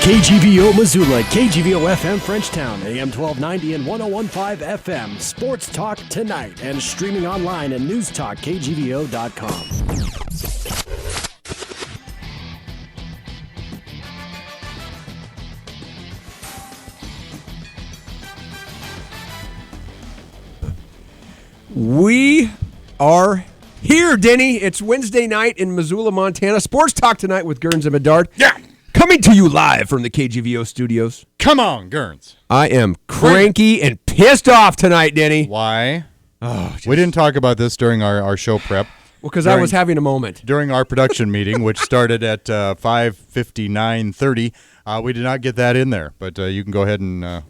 KGVO Missoula, KGVO FM Frenchtown, AM 1290 and 101.5 FM. Sports Talk tonight and streaming online at Newstalk, KGVO.com. We are here, Denny. It's Wednesday night in Missoula, Montana. Sports Talk tonight with Griz and Bedard. Yeah. Coming to you live from the KGVO studios. Come on, Gurns. I am cranky and pissed off tonight, Denny. Why? We didn't talk about this during our show prep. Well, because I was having a moment. During our production meeting, which started at 5:59:30, we did not get that in there. But you can go ahead and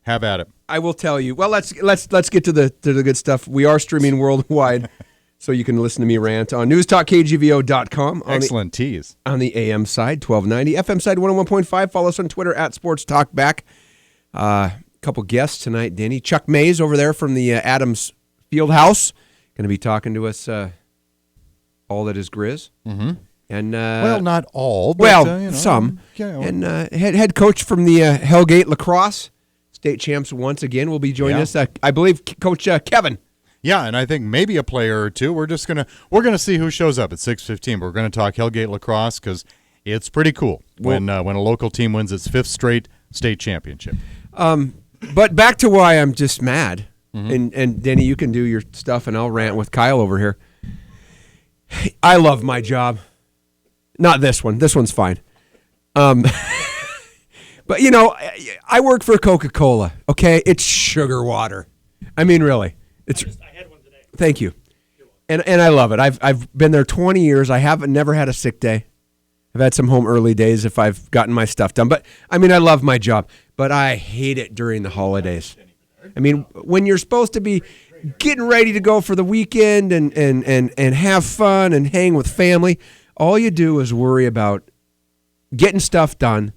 have at it. I will tell you. Well, let's get to the good stuff. We are streaming worldwide, so you can listen to me rant on newstalkkgvo.com. Excellent tease. On the AM side, 1290. FM side, 101.5. Follow us on Twitter at Sports Talk Back. A couple guests tonight, Denny. Chuck Maes over there from the Adams Fieldhouse. Going to be talking to us all that is Griz. Mm-hmm. And well, not all, but some. Yeah. And head coach from the Hellgate Lacrosse. State champs once again will be joining us. I believe Coach Kevin. Yeah, and I think maybe a player or two. We're gonna see who shows up at 6:15. We're gonna talk Hellgate Lacrosse because it's pretty cool when a local team wins its 5th straight state championship. But back to why I'm just mad. Mm-hmm. And Denny, you can do your stuff, and I'll rant with Kyle over here. I love my job. Not this one. This one's fine. But, I work for Coca-Cola, okay? It's sugar water. I mean, really. I had one today. Thank you. And I love it. I've been there 20 years. I haven't never had a sick day. I've had some home early days if I've gotten my stuff done. But, I mean, I love my job. But I hate it during the holidays. I mean, when you're supposed to be getting ready to go for the weekend and have fun and hang with family, all you do is worry about getting stuff done.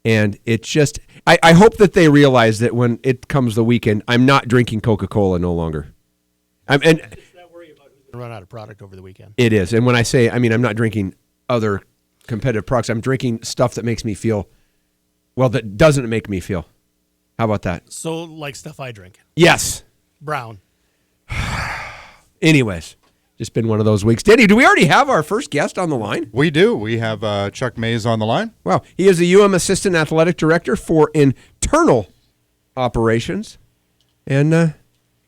And it's just, I hope that they realize that when it comes the weekend, I'm not drinking Coca-Cola no longer. It's that worry about who's going to run out of product over the weekend. It is. And when I say, I'm not drinking other competitive products. I'm drinking stuff that makes me feel, that doesn't make me feel. How about that? So, like stuff I drink. Yes. Brown. Anyways. Just been one of those weeks. Denny, do we already have our first guest on the line? We do. We have Chuck Maes on the line. Wow. He is the UM Assistant Athletic Director for Internal Operations. And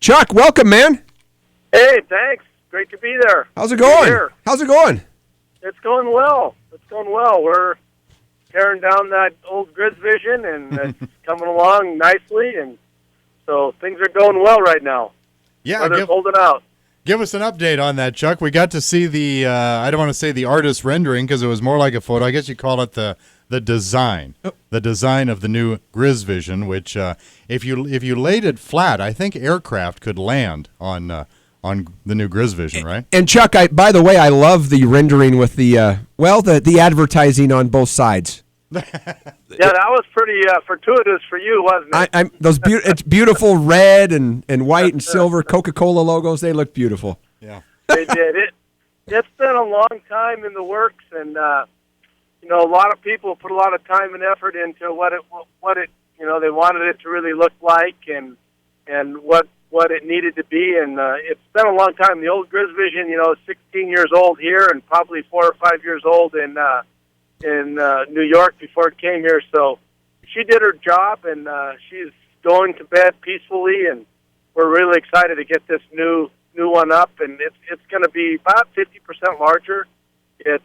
Chuck, welcome, man. Hey, thanks. Great to be there. How's it going? How's it going? It's going well. We're tearing down that old Griz vision, and it's coming along nicely, and so things are going well right now. Yeah, Weather's holding out. Give us an update on that, Chuck. We got to see the, I don't want to say the artist rendering because it was more like a photo. I guess you call it the design. Oh. The design of the new Griz Vision, which if you laid it flat, I think aircraft could land on the new Griz Vision, right? And Chuck, by the way, I love the rendering with the advertising on both sides. Yeah, that was pretty fortuitous for you, wasn't it? It's beautiful red and white and silver Coca-Cola logos. They look beautiful. Yeah, they did. It's been a long time in the works, and a lot of people put a lot of time and effort into what it they wanted it to really look like and what it needed to be, and it's been a long time. The old Griz Vision, 16 years old here, and probably 4 or 5 years old in New York before it came here. So she did her job, and she's going to bed peacefully, and we're really excited to get this new one up, and it's going to be about 50% larger. It's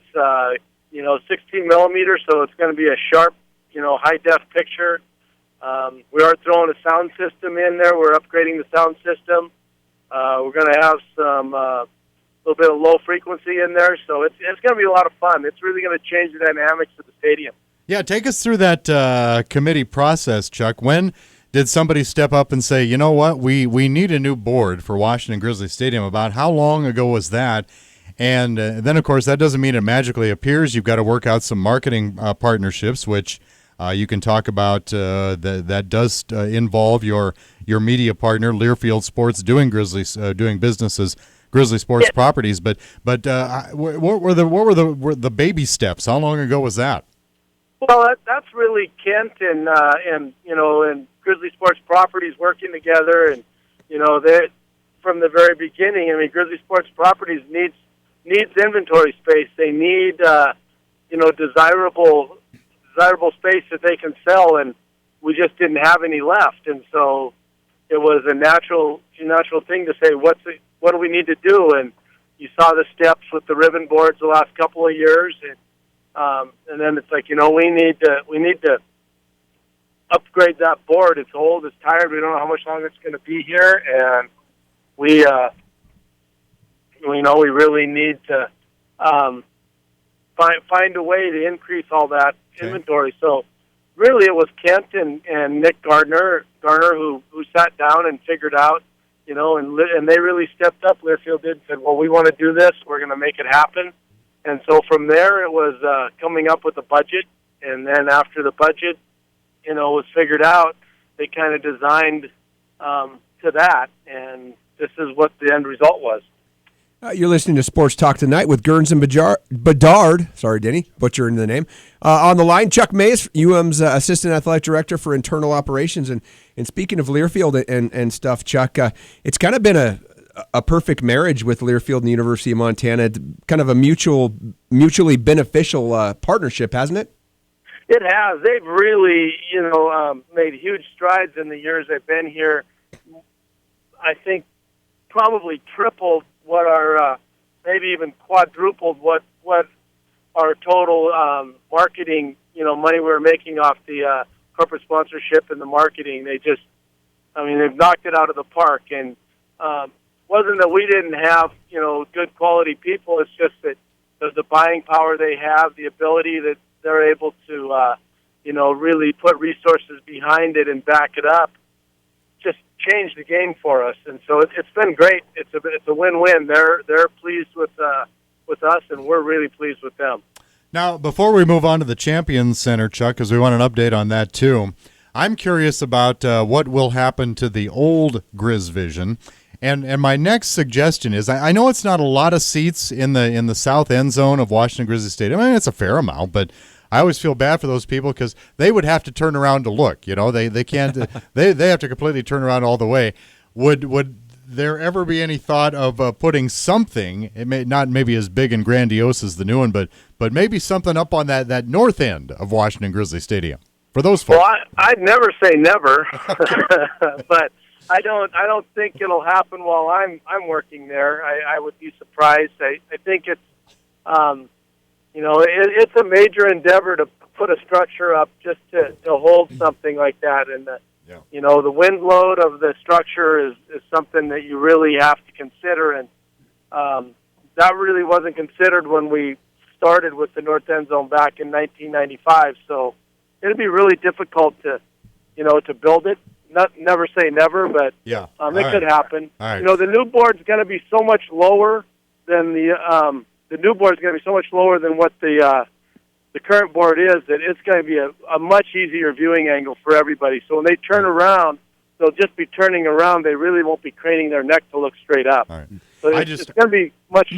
16 millimeters, so it's going to be a sharp, high def picture. We are throwing a sound system in there. We're upgrading the sound system. We're going to have some little bit of low frequency in there, so it's going to be a lot of fun. It's really going to change the dynamics of the stadium. Yeah, take us through that committee process, Chuck. When did somebody step up and say, you know what, we need a new board for Washington Grizzly Stadium? About how long ago was that? And then, of course, that doesn't mean it magically appears. You've got to work out some marketing partnerships, which you can talk about. That does involve your media partner, Learfield Sports, doing business as Grizzly Sports Properties. But what were the baby steps? How long ago was that? Well, that's really Kent and Grizzly Sports Properties working together, and they from the very beginning. I mean, Grizzly Sports Properties needs inventory space. They need desirable space that they can sell, and we just didn't have any left, and so it was a natural thing to say, what do we need to do? And you saw the steps with the ribbon boards the last couple of years, and then it's like, we need to upgrade that board. It's old, it's tired. We don't know how much longer it's going to be here, and we really need to find a way to increase all that inventory. So really, it was Kent and Nick Gardner who sat down and figured out, and they really stepped up. Learfield did, said, well, we want to do this. We're going to make it happen. And so from there, it was coming up with a budget. And then after the budget, was figured out, they kind of designed to that. And this is what the end result was. You're listening to Sports Talk Tonight with Gerns and Bedard. Sorry, Denny, butchering the name. On the line, Chuck Maes, UM's Assistant Athletic Director for Internal Operations. And speaking of Learfield and stuff, Chuck, it's kind of been a perfect marriage with Learfield and the University of Montana. Kind of a mutually beneficial partnership, hasn't it? It has. They've really, made huge strides in the years they've been here. I think probably tripled what our, maybe even quadrupled what our total marketing, money we were making off the corporate sponsorship and the marketing. They've knocked it out of the park. And wasn't that we didn't have, good quality people. It's just that the buying power they have, the ability that they're able to, really put resources behind it and back it up, just changed the game for us. And so it's been great. It's a win-win. They're pleased with us, and we're really pleased with them. Now, before we move on to the Champions Center, Chuck, because we want an update on that too, I'm curious about what will happen to the old Griz Vision. And my next suggestion is, I know it's not a lot of seats in the south end zone of Washington Grizzly Stadium. I mean, it's a fair amount, but I always feel bad for those people because they would have to turn around to look. They can't. they have to completely turn around all the way. Would there ever be any thought of putting something? It may not maybe as big and grandiose as the new one, but maybe something up on that north end of Washington Grizzly Stadium for those folks. Well, I'd never say never, but I don't think it'll happen while I'm working there. I would be surprised. I think it's it's a major endeavor to put a structure up just to hold something like that. And the wind load of the structure is something that you really have to consider. And that really wasn't considered when we started with the North End Zone back in 1995. So it'd be really difficult to build it. Never say never, but it could happen. Right. The new board's going to be so much lower than the new board's going to be so much lower than what the current board is, that it's going to be a much easier viewing angle for everybody. So when they turn around, they'll just be turning around. They really won't be craning their neck to look straight up. All right. So it's going to be much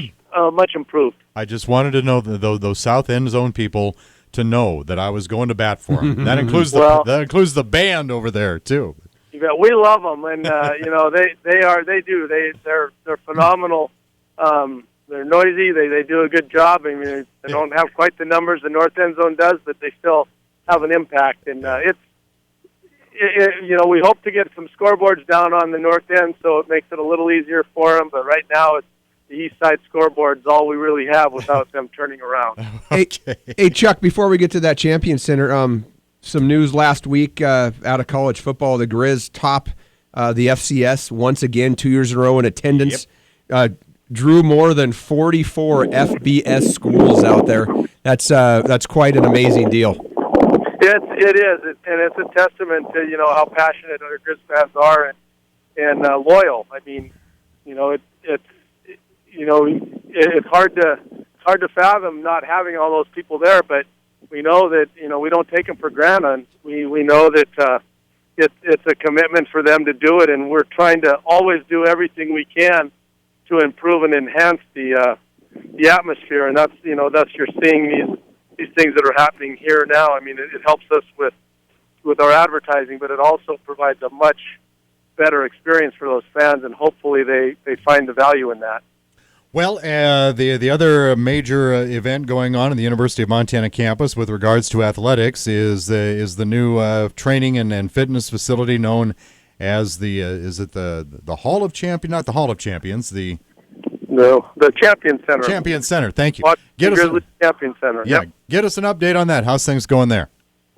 improved. I just wanted to know those south end zone people to know that I was going to bat for them. That includes the band over there too. We love them, and they're phenomenal. They're noisy. They do a good job. I mean, they don't have quite the numbers the North End Zone does, but they still have an impact. And we hope to get some scoreboards down on the north end, so it makes it a little easier for them. But right now, it's the east side scoreboard's all we really have without them turning around. Okay. Hey, Chuck, before we get to that Champions Center, some news last week out of college football. The Griz top the FCS once again, 2 years in a row in attendance. Yep. Drew more than 44 FBS schools out there. That's quite an amazing deal. It is, and it's a testament to how passionate our Griz fans are and loyal. I mean, it's hard to fathom not having all those people there, but we know that we don't take them for granted. We know that it's a commitment for them to do it, and we're trying to always do everything we can to improve and enhance the atmosphere. And that's you're seeing these things that are happening here now. I mean, it helps us with our advertising, but it also provides a much better experience for those fans, and hopefully they find the value in that. Well, the other major event going on in the University of Montana campus with regards to athletics is the new training and fitness facility known as the Hall of Champions, not the Hall of Champions, the Champion Center. Champion Center. Thank you. Grizzly Champion Center. Yeah, Yep. Get us an update on that. How's things going there?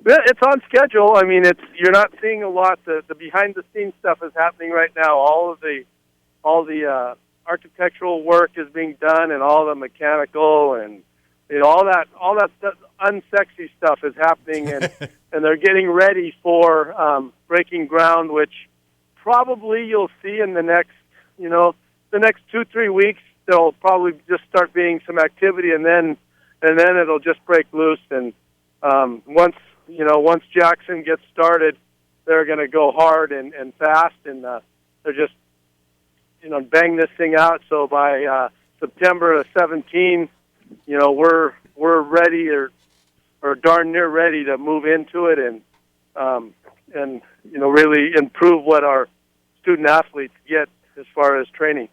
Yeah, it's on schedule. I mean, you're not seeing a lot. The behind the scenes stuff is happening right now. All the architectural work is being done, and all the mechanical and all that stuff, unsexy stuff is happening, and and they're getting ready for breaking ground, which probably you'll see in the next 2-3 weeks. There'll probably just start being some activity, and then it'll just break loose. And once Jackson gets started, they're going to go hard and fast, and they're just bang this thing out. So by September 17, we're ready or darn near ready to move into it and really improve what our student athletes get as far as training.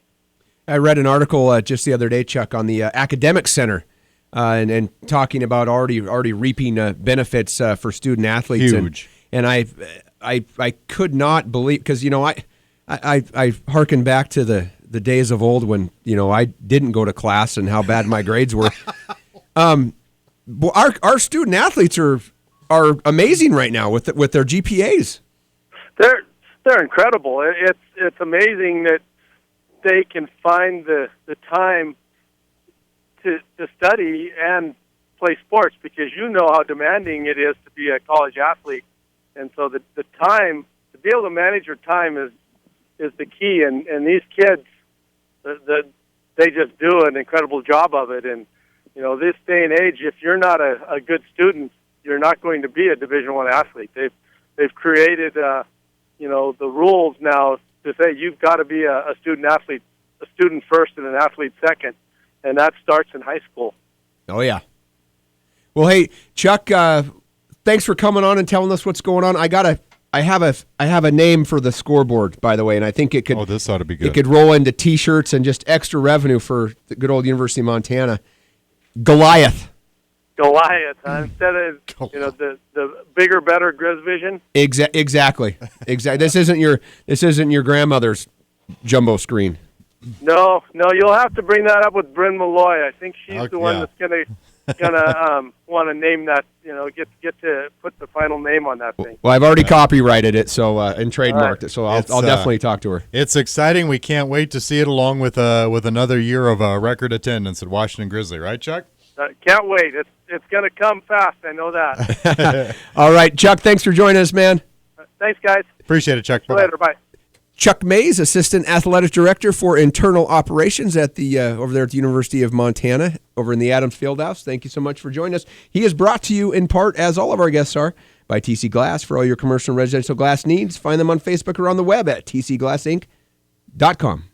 I read an article just the other day, Chuck, on the academic center, and talking about already reaping benefits for student athletes. Huge. And I could not believe, because I hearken back to the days of old when I didn't go to class and how bad my grades were. Our student athletes are amazing right now with their GPAs. They're incredible. It's amazing that they can find the time to study and play sports, because how demanding it is to be a college athlete. And so the time, to be able to manage your time is the key. And these kids, they just do an incredible job of it. And, this day and age, if you're not a good student, you're not going to be a Division I athlete. They've created, the rules now to say you've got to be a student athlete, a student first and an athlete second. And that starts in high school. Oh, yeah. Well, hey, Chuck, thanks for coming on and telling us what's going on. I have a name for the scoreboard, by the way, and I think it could. Oh, this ought to be good. It could roll into T-shirts and just extra revenue for the good old University of Montana. Goliath. Instead of the bigger, better Griz vision. Exactly. This isn't your grandmother's jumbo screen. No, you'll have to bring that up with Bryn Malloy. I think she's the one that's gonna want to name that. Get to put the final name on that thing. Well, I've already copyrighted it, so and trademarked it. So I'll definitely talk to her. It's exciting. We can't wait to see it, along with another year of record attendance at Washington Grizzly. Right, Chuck? Can't wait. It's gonna come fast. I know that. All right, Chuck. Thanks for joining us, man. Thanks, guys. Appreciate it, Chuck. See you later. Bye. Chuck Maes, Assistant Athletic Director for Internal Operations at the over there at the University of Montana, over in the Adams Fieldhouse. Thank you so much for joining us. He is brought to you in part, as all of our guests are, by TC Glass. For all your commercial and residential glass needs, find them on Facebook or on the web at tcglassinc.com.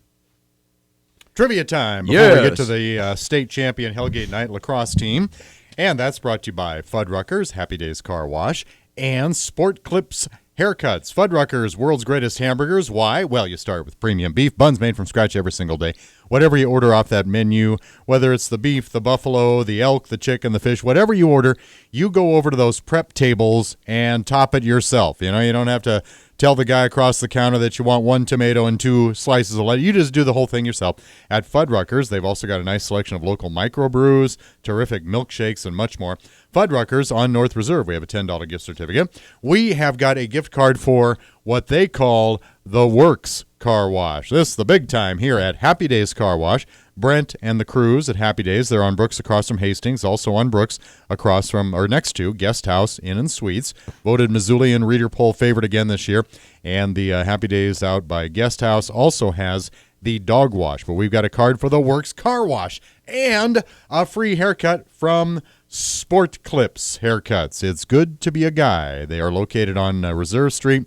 Trivia time before we get to the state champion Hellgate Knight lacrosse team. And that's brought to you by Fuddruckers, Happy Days Car Wash, and Sport Clips Haircuts. Fuddruckers, world's greatest hamburgers. Why? Well, you start with premium beef, buns made from scratch every single day. Whatever you order off that menu, whether it's the beef, the buffalo, the elk, the chicken, the fish, whatever you order, you go over to those prep tables and top it yourself. You don't have to tell the guy across the counter that you want 1 tomato and 2 slices of lettuce. You just do the whole thing yourself. At Fuddruckers, they've also got a nice selection of local microbrews, terrific milkshakes, and much more. Fuddruckers on North Reserve. We have a $10 gift certificate. We have got a gift card for what they call the Works Car Wash. This is the big time here at Happy Days Car Wash. Brent and the crews at Happy Days, they're on Brooks across from Hastings, also on Brooks across from, or next to, Guest House Inn and Suites. Voted Missoulian Reader Poll favorite again this year. And the Happy Days out by Guest House also has the dog wash. But we've got a card for the Works Car Wash and a free haircut from Sport Clips Haircuts. It's good to be a guy. They are located on Reserve Street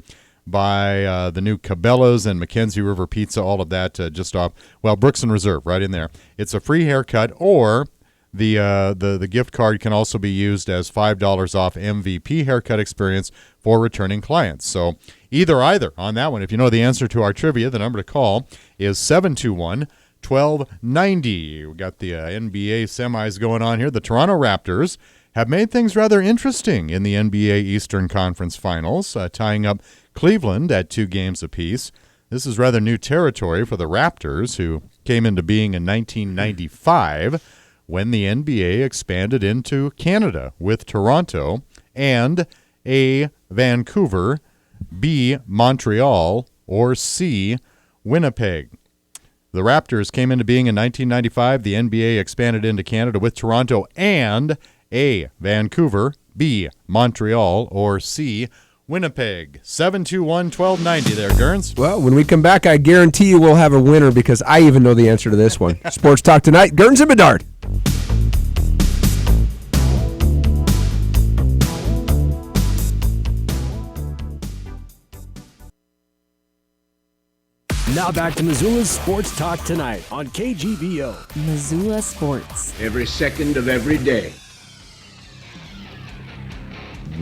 by the new Cabela's and Mackenzie River Pizza, all of that just off, Brooks and Reserve, right in there. It's a free haircut, or The gift card can also be used as $5 off MVP haircut experience for returning clients. So either on that one. If you know the answer to our trivia, the number to call is 721-1290. We got the NBA semis going on here. The Toronto Raptors have made things rather interesting in the NBA Eastern Conference Finals, tying up Cleveland at 2 games apiece. This is rather new territory for the Raptors, who came into being in 1995 when the NBA expanded into Canada with Toronto and A, Vancouver, B, Montreal, or C, Winnipeg. The Raptors came into being in 1995. The NBA expanded into Canada with Toronto and A, Vancouver, B, Montreal, or C, Winnipeg. 721-1290 there, Gerns. Well, when we come back, I guarantee you we'll have a winner because I even know the answer to this one. Sports Talk Tonight, Gerns and Bedard. Now back to Missoula's Sports Talk Tonight on KGVO. Missoula Sports. Every second of every day.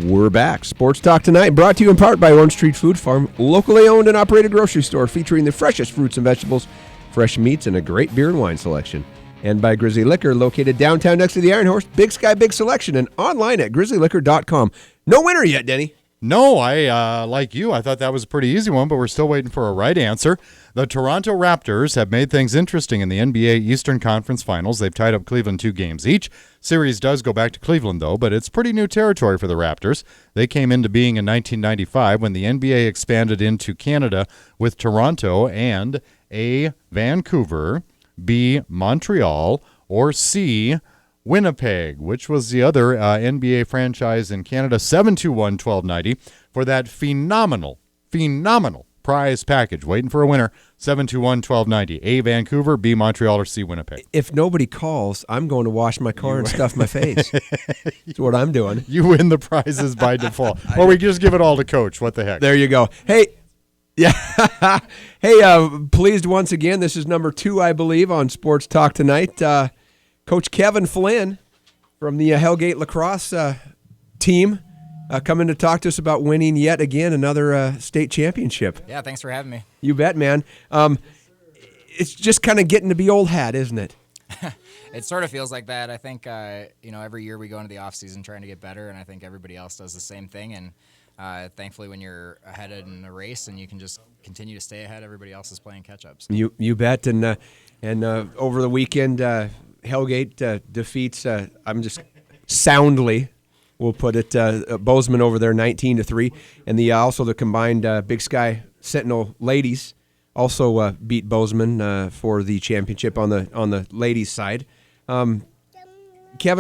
We're back. Sports Talk Tonight brought to you in part by Orange Street Food Farm, locally owned and operated grocery store featuring the freshest fruits and vegetables, fresh meats, and a great beer and wine selection. And by Grizzly Liquor, located downtown next to the Iron Horse, Big Sky Big Selection, and online at grizzlyliquor.com. No winner yet, Denny. No, I like you. I thought that was a pretty easy one, but we're still waiting for a right answer. The Toronto Raptors have made things interesting in the NBA Eastern Conference Finals. They've tied up Cleveland 2 games each. Series does go back to Cleveland, though, but it's pretty new territory for the Raptors. They came into being in 1995 when the NBA expanded into Canada with Toronto and A, Vancouver, B, Montreal, or C, Winnipeg, which was the other NBA franchise in Canada. 721-1290 for that phenomenal prize package. Waiting for a winner. 721-1290. A, Vancouver, B, Montreal, or C, Winnipeg. If nobody calls, I'm going to wash my car and stuff my face. That's what I'm doing. You win the prizes by default. Or we just give it all to Coach. What the heck? There you go. Hey, yeah. Hey, pleased once again. This is number 2, I believe, on Sports Talk Tonight. Coach Kevin Flynn from the Hellgate lacrosse team coming to talk to us about winning yet again another state championship. Yeah, thanks for having me. You bet, man. It's just kind of getting to be old hat, isn't it? It sort of feels like that. I think, every year we go into the off season trying to get better, and I think everybody else does the same thing. And thankfully, when you're ahead in a race and you can just continue to stay ahead, everybody else is playing catch-ups. You bet. And over the weekend, Hellgate defeats, I'm just soundly, we'll put it, Bozeman over there 19-3. And also the combined Big Sky Sentinel ladies also beat Bozeman for the championship on the ladies' side. Kevin,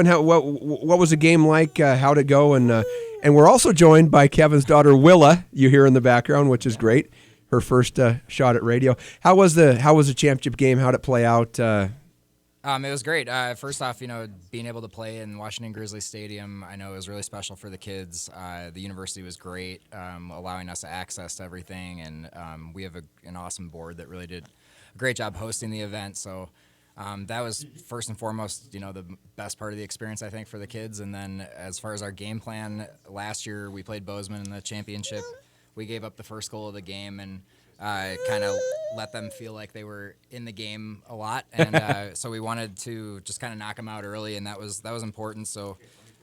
what was the game like? How'd it go? And we're also joined by Kevin's daughter Willa. You hear in the background, which is great. Her first shot at radio. How was the championship game? How'd it play out? It was great. First off, being able to play in Washington Grizzly Stadium, I know it was really special for the kids. The university was great, allowing us access to everything, and we have an awesome board that really did a great job hosting the event. So that was first and foremost, the best part of the experience, I think, for the kids. And then as far as our game plan, last year we played Bozeman in the championship. We gave up the first goal of the game and kind of let them feel like they were in the game a lot, and so we wanted to just kind of knock them out early, and that was important. So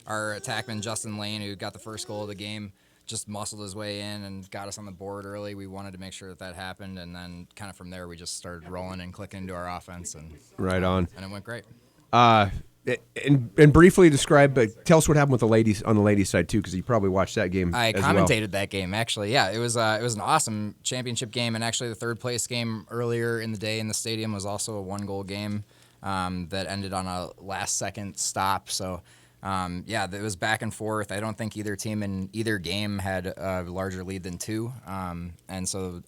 our attackman Justin Lane, who got the first goal of the game, just muscled his way in and got us on the board early. We wanted to make sure that happened, and then kind of from there we just started rolling and clicking into our offense, and right on, and it went great. And briefly describe, tell us what happened with the ladies on the ladies' side too, because you probably watched that game. I as commentated well. That game actually. Yeah, it was an awesome championship game, and actually the third place game earlier in the day in the stadium was also a 1-goal game that ended on a last-second stop. So it was back and forth. I don't think either team in either game had a larger lead than 2, and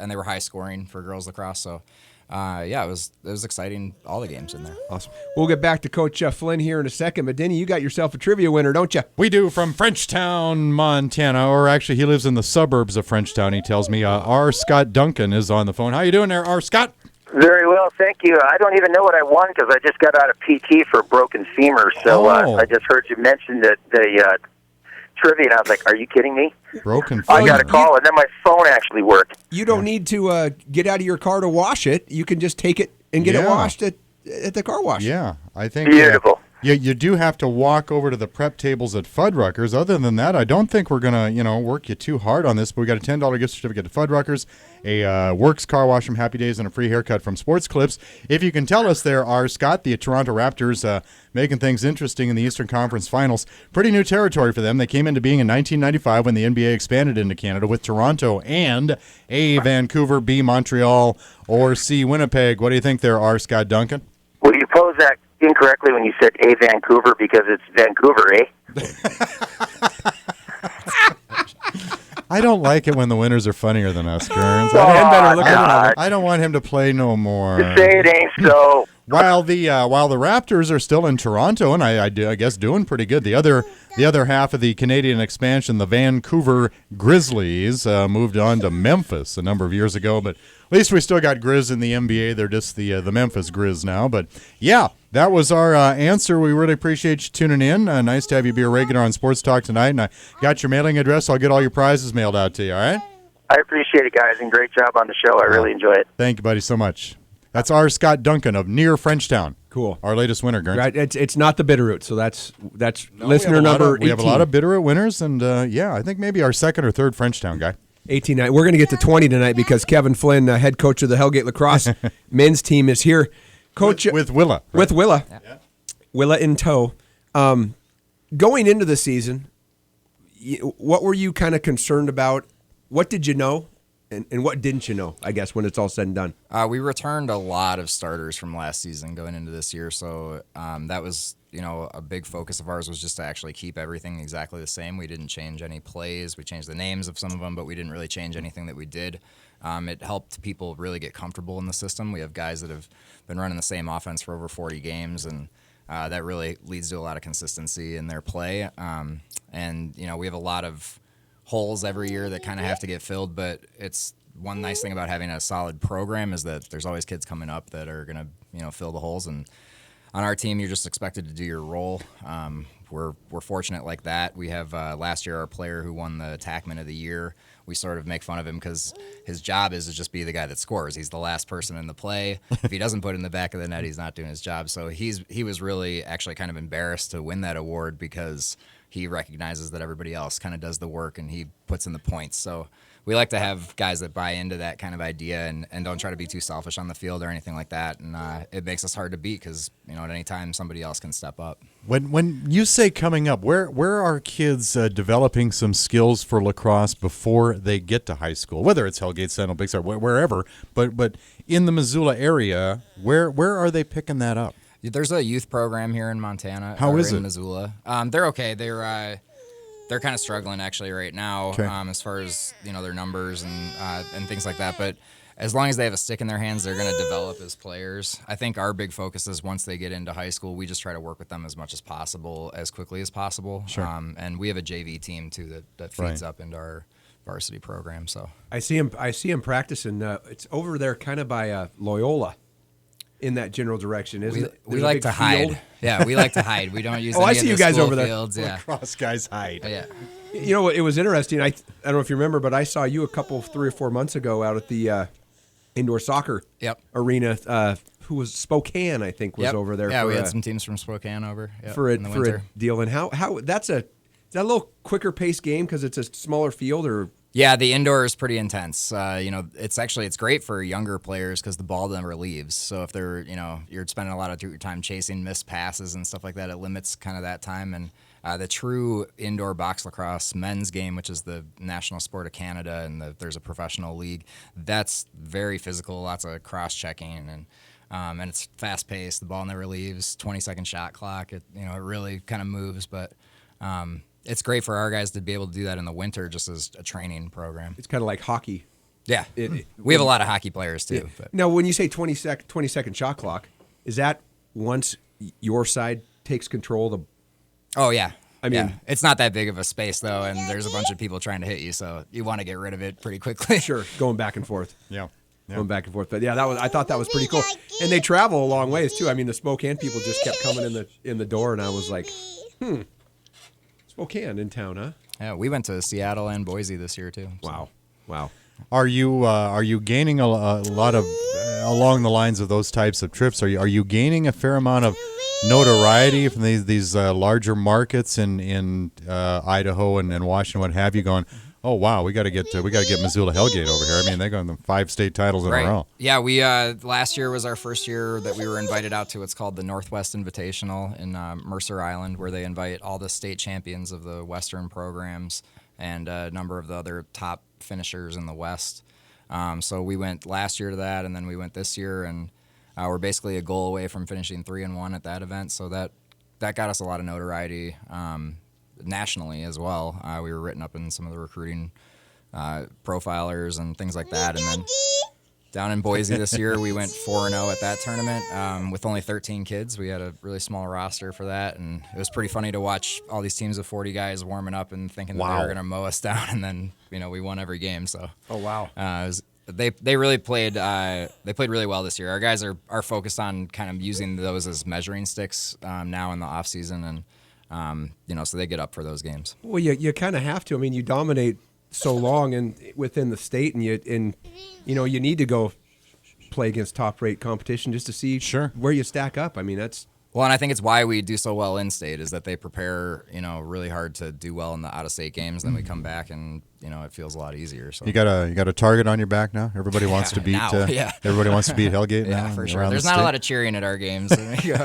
they were high scoring for girls lacrosse. So. It was exciting, all the games in there. Awesome. We'll get back to Coach Flynn here in a second, but Denny, you got yourself a trivia winner, don't you? We do, from Frenchtown, Montana, or actually he lives in the suburbs of Frenchtown, he tells me. R. Scott Duncan is on the phone. How you doing there, R. Scott? Very well, thank you. I don't even know what I won because I just got out of PT for a broken femur. So I just heard you mention that the trivia, and I was like, "Are you kidding me?" Broken femur. I got a call, and then my phone actually worked. You don't need to get out of your car to wash it. You can just take it and get it washed at the car wash. Yeah, I think Beautiful. You do have to walk over to the prep tables at Fuddruckers. Other than that, I don't think we're going to, work you too hard on this. But we got a $10 gift certificate to Fuddruckers, a Works car wash from Happy Days, and a free haircut from Sports Clips. If you can tell us there are, Scott, the Toronto Raptors making things interesting in the Eastern Conference Finals. Pretty new territory for them. They came into being in 1995 when the NBA expanded into Canada with Toronto and A, Vancouver, B, Montreal, or C, Winnipeg. What do you think there are, Scott Duncan? Well, you posed that incorrectly when you said A, Vancouver, because it's Vancouver, eh? I don't like it when the winners are funnier than us, Kearns. I don't want him to play no more. Just say it ain't so. While the Raptors are still in Toronto, and I guess doing pretty good. The other half of the Canadian expansion, the Vancouver Grizzlies, moved on to Memphis a number of years ago. But at least we still got Griz in the NBA. They're just the Memphis Griz now. But yeah, that was our answer. We really appreciate you tuning in. Nice to have you be a regular on Sports Talk tonight. And I got your mailing address. I'll get all your prizes mailed out to you. All right. I appreciate it, guys, and great job on the show. I really enjoy it. Thank you, buddy, so much. That's our Scott Duncan of near Frenchtown. Cool. Our latest winner, Gern. Right. It's not the Bitterroot, so that's listener number 18. We have a lot of Bitterroot winners, and I think maybe our second or third Frenchtown guy. 18. We're going to get to 20 tonight because Kevin Flynn, head coach of the Hellgate lacrosse men's team, is here. Coach with Willa. Right? With Willa. Yeah. Willa in tow. Going into the season, what were you kind of concerned about? What did you know? And what didn't you know, I guess, when it's all said and done? We returned a lot of starters from last season going into this year, so that was, a big focus of ours was just to actually keep everything exactly the same. We didn't change any plays. We changed the names of some of them, but we didn't really change anything that we did. It helped people really get comfortable in the system. We have guys that have been running the same offense for over 40 games, and that really leads to a lot of consistency in their play. And we have a lot of holes every year that kind of have to get filled, but it's one nice thing about having a solid program is that there's always kids coming up that are going to fill the holes, and on our team you're just expected to do your role. We're fortunate like that. We have last year our player who won the Attackman of the Year. We sort of make fun of him because his job is to just be the guy that scores. He's the last person in the play. If he doesn't put it in the back of the net, he's not doing his job. So he was really actually kind of embarrassed to win that award because he recognizes that everybody else kind of does the work and he puts in the points. So we like to have guys that buy into that kind of idea and don't try to be too selfish on the field or anything like that. And it makes us hard to beat because, at any time somebody else can step up. When you say coming up, where are kids developing some skills for lacrosse before they get to high school? Whether it's Hellgate, Sentinel, Big Star, wherever, but in the Missoula area, where are they picking that up? There's a youth program here in Montana. How is it? In Missoula. They're okay. They're kind of struggling actually right now as far as their numbers and things like that. But as long as they have a stick in their hands, they're going to develop as players. I think our big focus is once they get into high school, we just try to work with them as much as possible, as quickly as possible. Sure. And we have a JV team too that feeds up into our varsity program. So I see him practicing. It's over there, kind of by Loyola. In that general direction, isn't it? We like to hide. Yeah, we like to hide. We don't use. I see you guys over there. Fields. Yeah, lacrosse guys hide. Yeah. It was interesting. I don't know if you remember, but I saw you 3 or 4 months ago out at the indoor soccer arena. Who was Spokane? I think was over there. Yeah, we had some teams from Spokane over for a deal. And how is that a little quicker paced game because it's a smaller field or? Yeah, the indoor is pretty intense. It's great for younger players because the ball never leaves. So if they're, you're spending a lot of your time chasing missed passes and stuff like that, it limits kind of that time. And the true indoor box lacrosse men's game, which is the national sport of Canada, and there's a professional league, that's very physical, lots of cross-checking, and it's fast-paced. The ball never leaves, 20-second shot clock. It really kind of moves, but it's great for our guys to be able to do that in the winter just as a training program. It's kind of like hockey. Yeah. We have a lot of hockey players, too. Yeah. But. Now, when you say 20-second shot clock, is that once your side takes control of the... Oh, yeah. I mean, it's not that big of a space, though, and there's a bunch of people trying to hit you, so you want to get rid of it pretty quickly. Sure, going back and forth. Yeah. going back and forth. But yeah, I thought that was pretty cool. And they travel a long ways too. I mean, the Spokane people just kept coming in the door, and I was like, Spokane in town, huh? Yeah, we went to Seattle and Boise this year too. So. Wow. Are you gaining a lot of along the lines of those types of trips? Are you gaining a fair amount of notoriety from these larger markets in Idaho and Washington, what have you? Going, oh wow, we got to get Missoula Hellgate over here. I mean, they got the 5 state titles in a row. Yeah, we last year was our first year that we were invited out to what's called the Northwest Invitational in Mercer Island, where they invite all the state champions of the Western programs and a number of the other top finishers in the West. So we went last year to that, and then we went this year, and we're basically a goal away from finishing 3-1 at that event. So that got us a lot of notoriety nationally as well. We were written up in some of the recruiting profilers and things like that. And then down in Boise this year, we went 4-0 at that tournament with only 13 kids. We had a really small roster for that, and it was pretty funny to watch all these teams of 40 guys warming up and thinking that they were going to mow us down, and then we won every game. So they really played. They played really well this year. Our guys are focused on kind of using those as measuring sticks now in the off season, and so they get up for those games. Well, you kind of have to. I mean, you dominate so long and within the state, and you need to go play against top-rate competition just to see where you stack up. I mean, that's well, and I think it's why we do so well in state is that they prepare really hard to do well in the out-of-state games. Then we come back and it feels a lot easier. So you got a target on your back now. Everybody wants to beat. Everybody wants to beat Hellgate now. Yeah, for sure. There's not a lot of cheering at our games. You're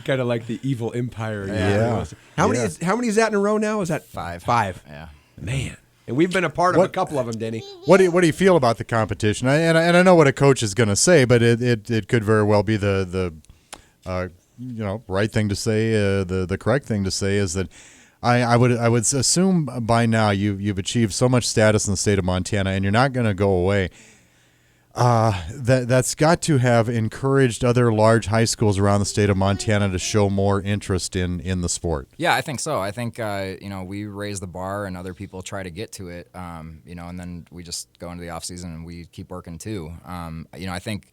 kind of like the evil empire. Yeah. How many is that in a row now? Is that 5? 5. Yeah. Man. And we've been a part of a couple of them, Denny. What do you feel about the competition? And I know what a coach is going to say, but it could very well be the right thing to say. The correct thing to say is that I would assume by now you've achieved so much status in the state of Montana, and you're not going to go away. That's got to have encouraged other large high schools around the state of Montana to show more interest in the sport. Yeah, I think so. I think we raise the bar and other people try to get to it. And then we just go into the off season and we keep working too. I think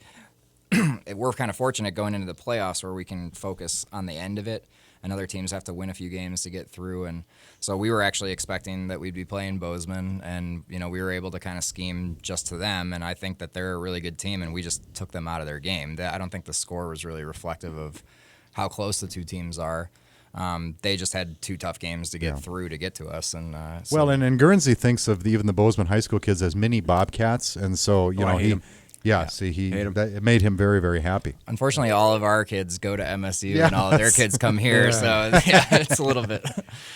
we're kind of fortunate going into the playoffs where we can focus on the end of it. And other teams have to win a few games to get through. And so we were actually expecting that we'd be playing Bozeman, and we were able to kind of scheme just to them. And I think that they're a really good team, and we just took them out of their game. I don't think the score was really reflective of how close the two teams are. They just had 2 tough games to get through to get to us. And and Guernsey thinks of even the Bozeman high school kids as mini Bobcats, and so it made him very, very happy. Unfortunately, all of our kids go to MSU, and all of their kids come here, so it's a little bit.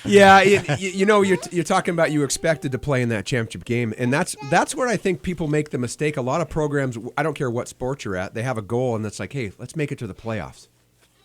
Yeah, you're talking about you expected to play in that championship game, and that's where I think people make the mistake. A lot of programs, I don't care what sport you're at, they have a goal, and it's like, hey, let's make it to the playoffs.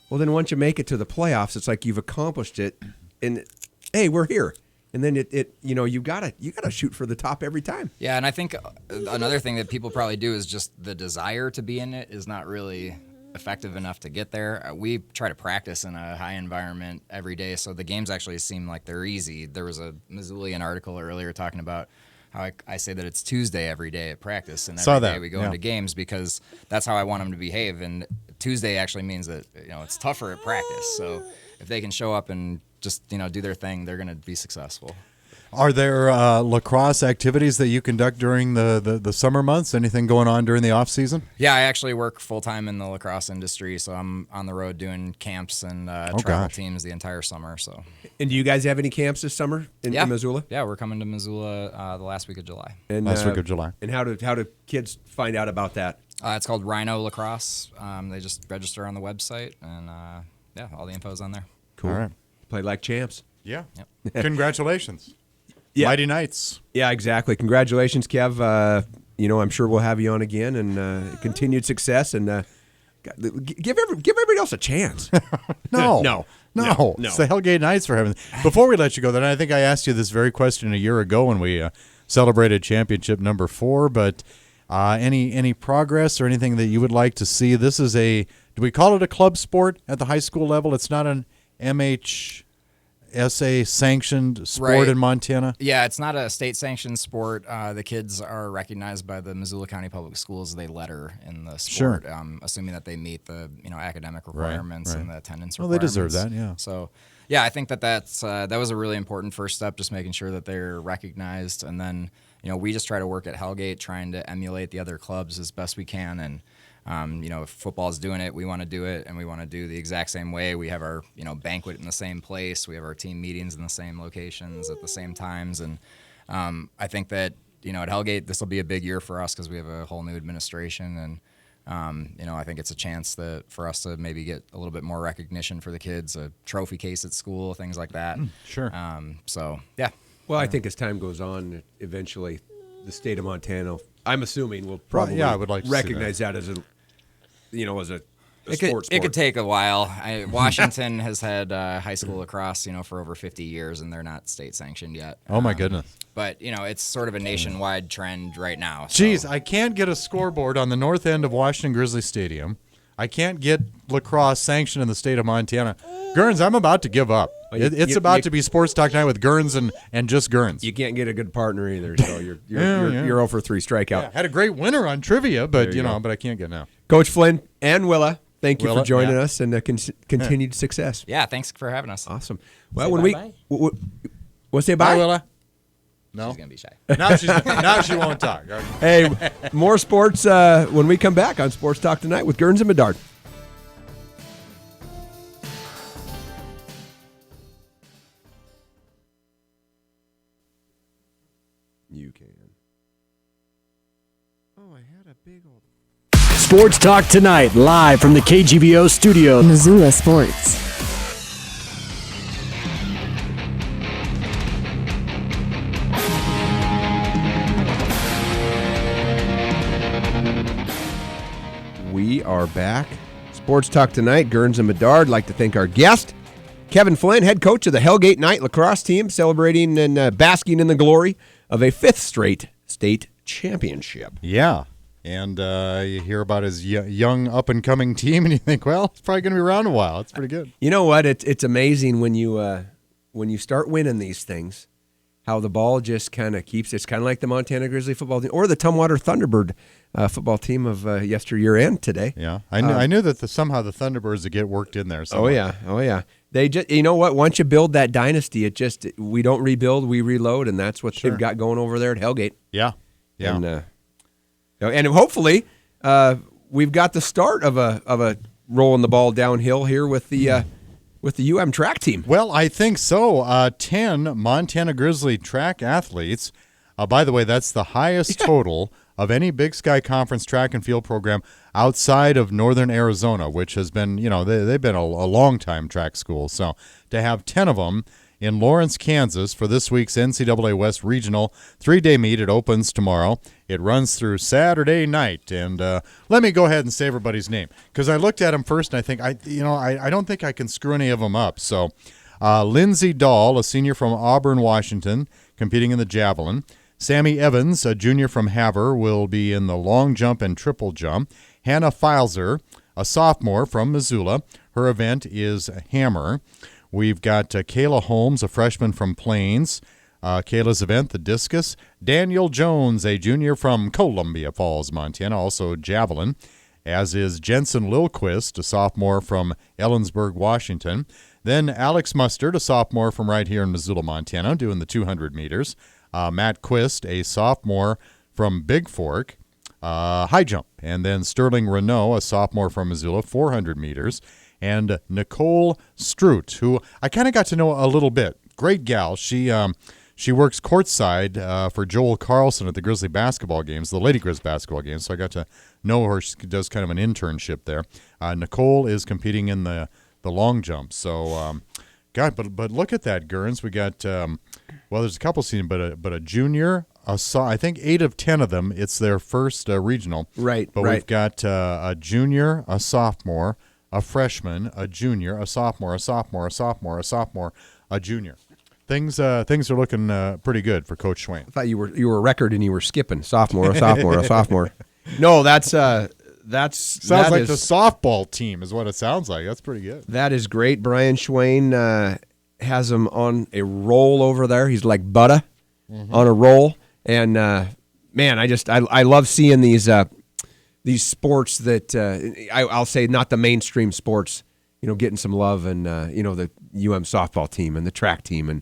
Well, then once you make it to the playoffs, it's like you've accomplished it, and hey, we're here. And then you gotta shoot for the top every time. Yeah, and I think another thing that people probably do is just the desire to be in it is not really effective enough to get there. We try to practice in a high environment every day, so the games actually seem like they're easy. There was a Missoulian article earlier talking about how I say that it's Tuesday every day at practice, and every day we go into games because that's how I want them to behave. And Tuesday actually means that it's tougher at practice. So if they can show up and just do their thing, they're going to be successful. Are there lacrosse activities that you conduct during the summer months? Anything going on during the off season? Yeah, I actually work full time in the lacrosse industry, so I'm on the road doing camps and travel teams the entire summer. So. And do you guys have any camps this summer in Missoula? Yeah, we're coming to Missoula the last week of July. And, last week of July. And how do kids find out about that? It's called Rhino Lacrosse. They just register on the website, and all the info's on there. Cool. All right. Play like champs. Yeah. Yep. Congratulations. Yeah. Mighty Knights. Yeah, exactly. Congratulations, Kev. I'm sure we'll have you on again, and continued success, and give everybody else a chance. No. It's the Hellgate Knights, for heaven's sake. Before we let you go, then I think I asked you this very question a year ago when we celebrated championship number 4, but any progress or anything that you would like to see? This is do we call it a club sport at the high school level? It's not an MH. SA sanctioned sport Right. in Montana? Yeah, it's not a state-sanctioned sport. The kids are recognized by the Missoula County Public Schools. They letter in the sport, assuming that they meet the academic requirements and the attendance Well, they requirements. deserve that, yeah. So, yeah, I think that was a really important first step, just making sure that they're recognized, and then we just try to work at Hellgate, trying to emulate the other clubs as best we can, and if football's doing it, we want to do it, and we want to do the exact same way. We have our, banquet in the same place. We have our team meetings in the same locations at the same times. And I think that, at Hellgate, this will be a big year for us because we have a whole new administration. And, I think it's a chance for us to maybe get a little bit more recognition for the kids, a trophy case at school, things like that. Sure. So, yeah. Well, I think as time goes on, eventually the state of Montana, I'm assuming, will probably I would like to see recognize that as a sport. It could take a while. Washington has had high school lacrosse, for over 50 years, and they're not state sanctioned yet. Oh my goodness! But it's sort of a nationwide trend right now. So. Jeez, I can't get a scoreboard on the north end of Washington Grizzly Stadium. I can't get lacrosse sanctioned in the state of Montana. Gurns, I'm about to give up. It's about to be Sports Talk Night with Gurns and just Gurns. You can't get a good partner either, so you're 0 for 3 strikeout. Yeah, had a great winner on trivia, but but I can't get now. Coach Flynn and Willa, thank you Willa, for joining us, and continued success. Yeah, thanks for having us. Awesome. Well, we'll say bye. Bye, Willa. No, She's gonna be shy. Now she won't talk. Hey, more sports when we come back on Sports Talk Tonight with Gurns and Bedard. You can. Oh, I had a big old... Sports Talk Tonight, live from the KGVO studio. Missoula Sports. We are back. Sports Talk Tonight, Gurns and Bedard. Like to thank our guest, Kevin Flynn, head coach of the Hellgate Knight lacrosse team, celebrating and basking in the glory of a 5th straight state championship. Yeah. And you hear about his young up-and-coming team, and you think, well, it's probably going to be around a while. It's pretty good. You know what? It's amazing when you start winning these things, how the ball just kind of keeps. It's kind of like the Montana Grizzly football team or the Tumwater Thunderbird football team of yesteryear and today. Yeah, I knew that somehow the Thunderbirds would get worked in there. Somewhere. Oh yeah. They just, you know what? Once you build that dynasty, we don't rebuild, we reload, and that's what they've got going over there at Hellgate. Yeah. And hopefully we've got the start of a rolling the ball downhill here with the UM track team. Well, I think so. 10 Montana Grizzly track athletes. By the way, that's the highest total of any Big Sky Conference track and field program outside of Northern Arizona, which has been, they've been a long-time track school. So to have 10 of them in Lawrence, Kansas for this week's NCAA West Regional 3-day meet. It opens tomorrow. It runs through Saturday night. And let me go ahead and say everybody's name, because I looked at them first and I think, I don't think I can screw any of them up. So Lindsey Dahl, a senior from Auburn, Washington, competing in the javelin. Sammy Evans, a junior from Havre, will be in the long jump and triple jump. Hannah Filzer, a sophomore from Missoula. Her event is hammer. We've got Kayla Holmes, a freshman from Plains. Kayla's event, the discus. Daniel Jones, a junior from Columbia Falls, Montana, also javelin, as is Jensen Lilquist, a sophomore from Ellensburg, Washington. Then Alex Mustard, a sophomore from right here in Missoula, Montana, doing the 200 meters. Matt Quist, a sophomore from Big Fork, high jump. And then Sterling Renault, a sophomore from Missoula, 400 meters. And Nicole Stroot, who I kind of got to know a little bit. Great gal. She works courtside for Joel Carlson at the Grizzly basketball games, the Lady Grizz basketball games. So I got to know her. She does kind of an internship there. Nicole is competing in the long jump. So, but look at that, Gurns. We got there's a couple seen, but a junior. I think 8 of 10 of them. It's their first regional. Right. But we've got a junior, a sophomore, a freshman, a junior, a sophomore, a sophomore, a sophomore, a sophomore, a junior. Things are looking pretty good for Coach Schwain. I thought you were a record and you were skipping sophomore, a sophomore, a sophomore. No, sounds like the softball team is what it sounds like. That's pretty good. That is great, Brian Schwain. has him on a roll over there. He's like butter on a roll. And man, I love seeing these sports that I'll say not the mainstream sports, getting some love, and the UM softball team and the track team and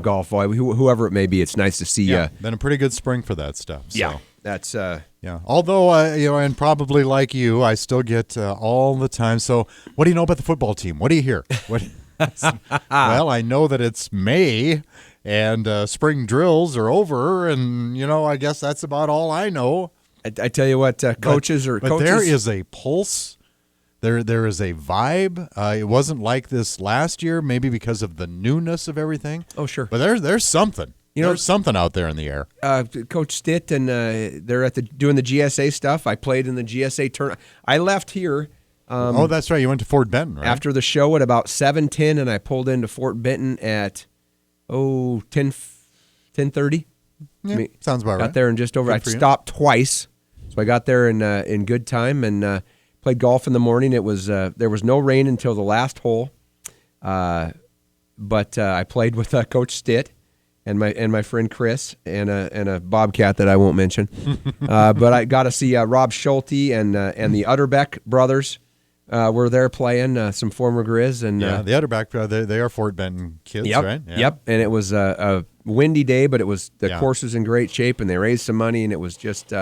golf, whoever it may be. It's nice to see. Been a pretty good spring for that stuff. So. Yeah, that's yeah. Although and probably like you, I still get all the time. So, what do you know about the football team? What do you hear? Well, I know that it's May and spring drills are over, and I guess that's about all I know. I tell you what, coaches. But there is a pulse. There is a vibe. It wasn't like this last year, maybe because of the newness of everything. Oh, sure. But there's something. There's something out there in the air. Coach Stitt and they're doing the GSA stuff. I played in the GSA tournament. I left here. That's right. You went to Fort Benton, right? After the show at about 7:10, and I pulled into Fort Benton at 10:30. Yeah, sounds about right. Got there in just over. I stopped twice, so I got there in good time and played golf in the morning. It was there was no rain until the last hole, but I played with Coach Stitt and my friend Chris and a bobcat that I won't mention. But I got to see Rob Schulte and the Utterbeck brothers were there playing, some former Griz. And the Utterbeck, they are Fort Benton kids, right? Yeah. Yep. And it was a windy day, but the course was in great shape, and they raised some money, and it was just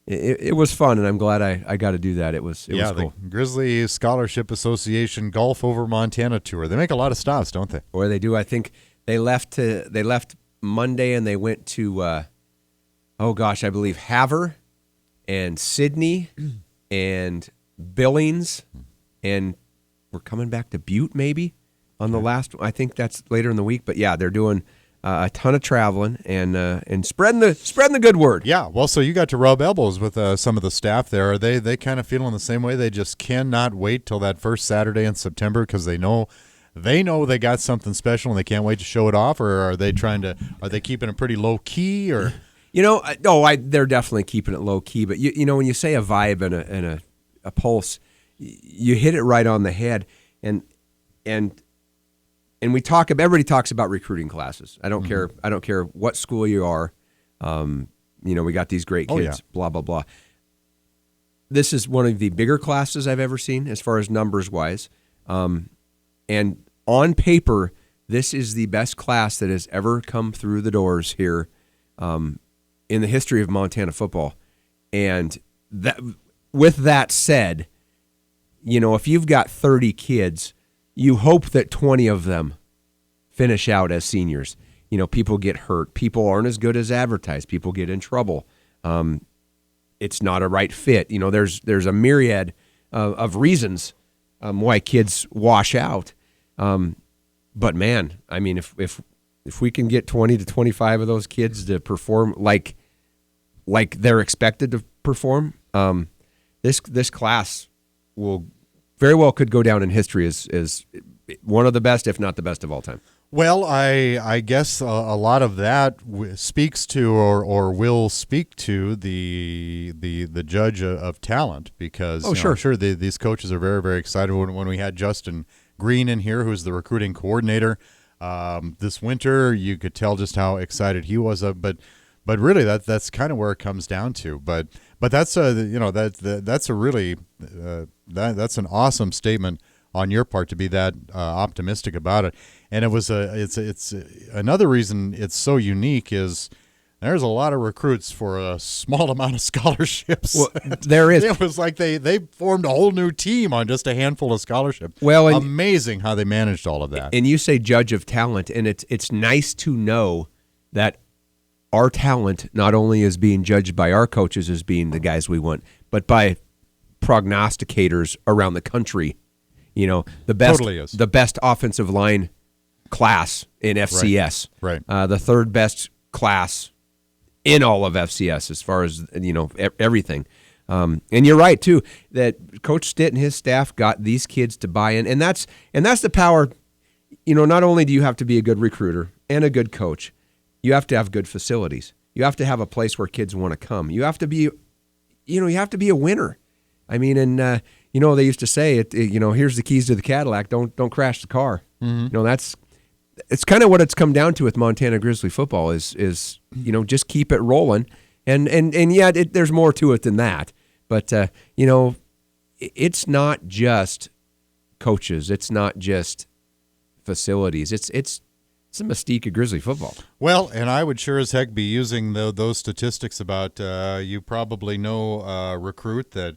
it was fun, and I'm glad I got to do that. It was cool. The Grizzly Scholarship Association Golf Over Montana Tour. They make a lot of stops, don't they? Boy, they do. I think they left Monday, and they went to I believe Havre and Sydney and Billings, and we're coming back to Butte maybe on the last. I think that's later in the week, but yeah, they're doing a ton of traveling and spreading the good word. Yeah, well, so you got to rub elbows with some of the staff there. Are they kind of feeling the same way? They just cannot wait till that first Saturday in September because they know they got something special and they can't wait to show it off, or are they keeping it pretty low key, or they're definitely keeping it low key, but when you say a vibe and a pulse, you hit it right on the head, and everybody talks about recruiting classes. I don't care what school you are. We got these great kids, blah blah blah. This is one of the bigger classes I've ever seen as far as numbers wise. And on paper, this is the best class that has ever come through the doors here in the history of Montana football. And with that said, if you've got 30 kids, you hope that 20 of them finish out as seniors. People get hurt. People aren't as good as advertised. People get in trouble. It's not a right fit. There's a myriad of reasons why kids wash out. But man, I mean, if we can get 20 to 25 of those kids to perform like they're expected to perform, this class will very well could go down in history as one of the best, if not the best of all time. Well, I guess a lot of that speaks to or will speak to the judge of talent, because I'm sure these coaches are very, very excited. When we had Justin Green in here, who's the recruiting coordinator this winter, you could tell just how excited he was. But really, that's kind of where it comes down to. But that's that's a really that's an awesome statement on your part to be that optimistic about it. And it's another reason it's so unique is there's a lot of recruits for a small amount of scholarships. Well, there is. It was like they formed a whole new team on just a handful of scholarships. Well, amazing how they managed all of that. And you say judge of talent, and it's nice to know that our talent not only is being judged by our coaches as being the guys we want, but by prognosticators around the country. The best, totally is. The best offensive line class in FCS, right? The third best class in all of FCS as far as everything. And you're right too that Coach Stitt and his staff got these kids to buy in, and that's the power. Not only do you have to be a good recruiter and a good coach, you have to have good facilities. You have to have a place where kids want to come. You have to be, you have to be a winner. I mean, and they used to say, here's the keys to the Cadillac. Don't crash the car. It's kind of what it's come down to with Montana Grizzly football is just keep it rolling. And yeah, there's more to it than that. But, it's not just coaches. It's not just facilities. It's the mystique of Grizzly football. Well, and I would sure as heck be using those statistics about, you probably know a recruit that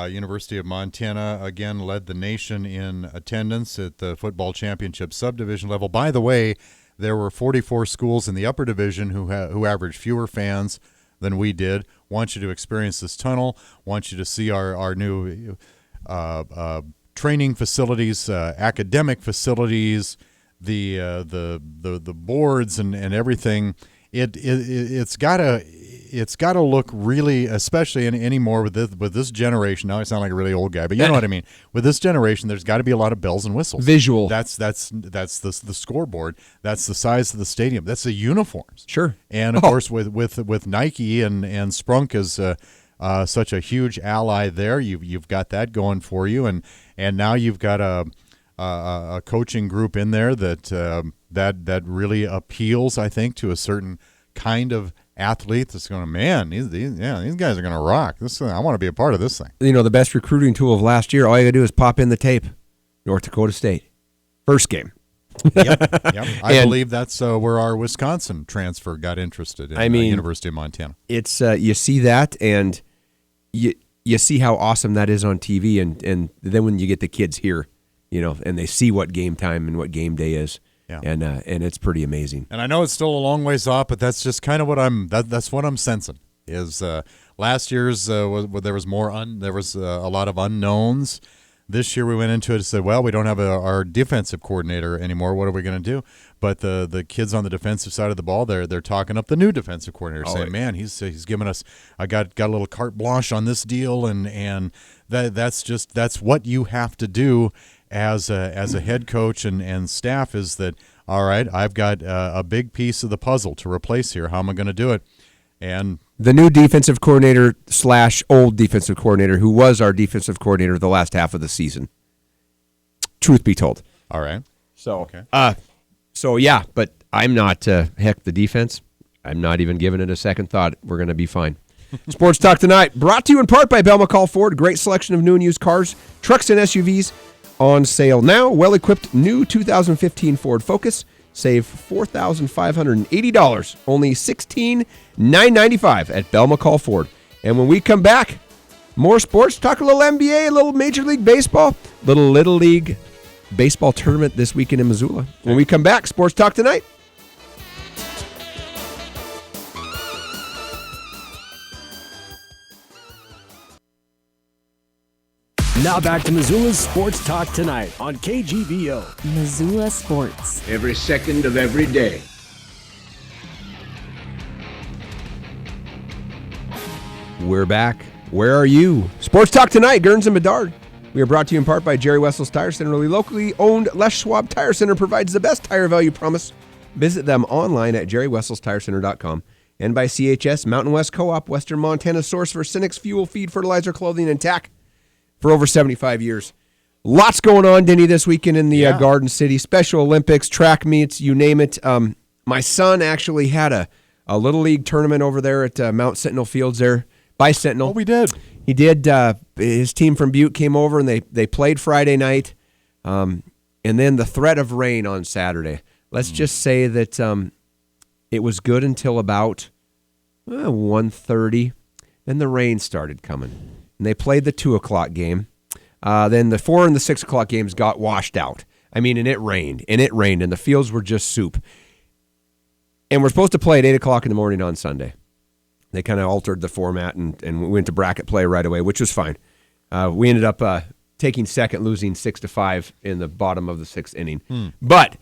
University of Montana, again, led the nation in attendance at the football championship subdivision level. By the way, there were 44 schools in the upper division who averaged fewer fans than we did. Want you to experience this tunnel. Want you to see our new training facilities, academic facilities, the boards and everything. It's gotta look really, especially anymore with this generation. Now I sound like a really old guy, but you know what I mean. With this generation, there's got to be a lot of bells and whistles. Visual. That's the scoreboard. That's the size of the stadium. That's the uniforms. Sure. And of course, with Nike and Sprunk is such a huge ally there. You've got that going for you, and now you've got a coaching group in there that really appeals, I think, to a certain kind of athlete that's going, man, these guys are going to rock. I want to be a part of this thing. The best recruiting tool of last year, all you got to do is pop in the tape. North Dakota State. First game. Yep. I believe that's where our Wisconsin transfer got interested in University of Montana. It's you see that, and you see how awesome that is on TV, and then when you get the kids here, and they see what game time and what game day is. Yeah. And it's pretty amazing. And I know it's still a long ways off, but that's just kind of what that's what I'm sensing. Is last year's there was a lot of unknowns. This year we went into it and said, well, we don't have our defensive coordinator anymore. What are we going to do? But the kids on the defensive side of the ball, they're talking up the new defensive coordinator, saying, man, he's given us, I got a little carte blanche on this deal, and that's what you have to do as a head coach and staff, is that, all right, I've got a big piece of the puzzle to replace here. How am I going to do it? And the new defensive coordinator / old defensive coordinator, who was our defensive coordinator the last half of the season. Truth be told. All right. So, okay. So yeah, but I'm not, the defense, I'm not even giving it a second thought. We're going to be fine. Sports Talk Tonight, brought to you in part by Bell McCall Ford. Great selection of new and used cars, trucks, and SUVs on sale now. Well-equipped new 2015 Ford Focus. Save $4,580, only $16,995 at Bell McCall Ford. And when we come back, more sports, talk a little NBA, a little Major League Baseball, little Little League Baseball tournament this weekend in Missoula. When we come back, Sports Talk Tonight. Now back to Missoula's Sports Talk Tonight on KGVO. Missoula Sports. Every second of every day. We're back. Where are you? Sports Talk Tonight, Gurns and Bedard. We are brought to you in part by Jerry Wessel's Tire Center. The locally owned Les Schwab Tire Center provides the best tire value promise. Visit them online at jerrywesselstirecenter.com. And by CHS, Mountain West Co-op, Western Montana's source for Cynics fuel, feed, fertilizer, clothing, and tack for over 75 years. Lots going on, Denny, this weekend in the Garden City. Special Olympics, track meets, you name it. My son actually had a Little League tournament over there at Mount Sentinel Fields there. By Sentinel. Oh, we did. He did. His team from Butte came over, and they played Friday night, and then the threat of rain on Saturday. Let's just say that it was good until about 1:30. Then the rain started coming, and they played the 2 o'clock game. Then the 4 and the 6 o'clock games got washed out. And it rained, and the fields were just soup. And we're supposed to play at 8 o'clock in the morning on Sunday. They kind of altered the format, and we went to bracket play right away, which was fine. We ended up taking second, losing 6-5 in the bottom of the 6th inning. But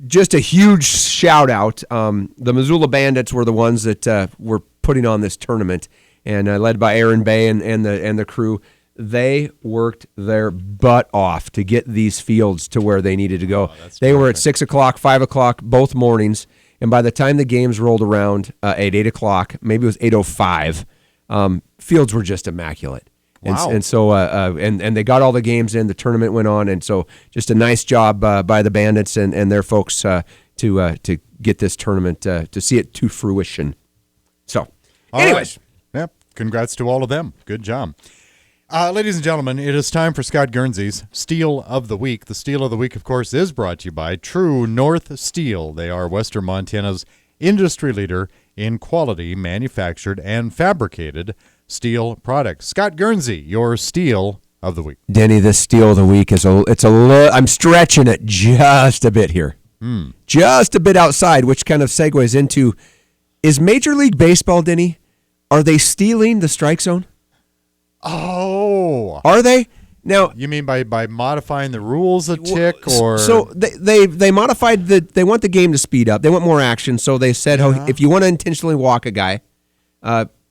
just a huge shout out. The Missoula Bandits were the ones that were putting on this tournament, and led by Aaron Bay and the crew. They worked their butt off to get these fields to where they needed to go. They were at 6 o'clock, 5 o'clock, both mornings. And by the time the games rolled around at 8 o'clock, maybe it was 8:05, fields were just immaculate. Wow. And so and they got all the games in. The tournament went on, and so just a nice job by the Bandits and their folks to get this tournament to see it to fruition. So, anyways, Yep. Congrats to all of them. Good job. Ladies and gentlemen, it is time for Scott Guernsey's Steel of the Week. The Steel of the Week, of course, is brought to you by True North Steel. They are Western Montana's industry leader in quality manufactured and fabricated steel products. Scott Guernsey, your Steel of the Week. Denny, this Steel of the Week is I'm stretching it just a bit here. Just a bit outside, which kind of segues into, is Major League Baseball, Denny, are they stealing the strike zone? Oh. Are they? Now, You mean by modifying the rules a tick, or so they modified they want the game to speed up. They want more action, so they said, if you want to intentionally walk a guy,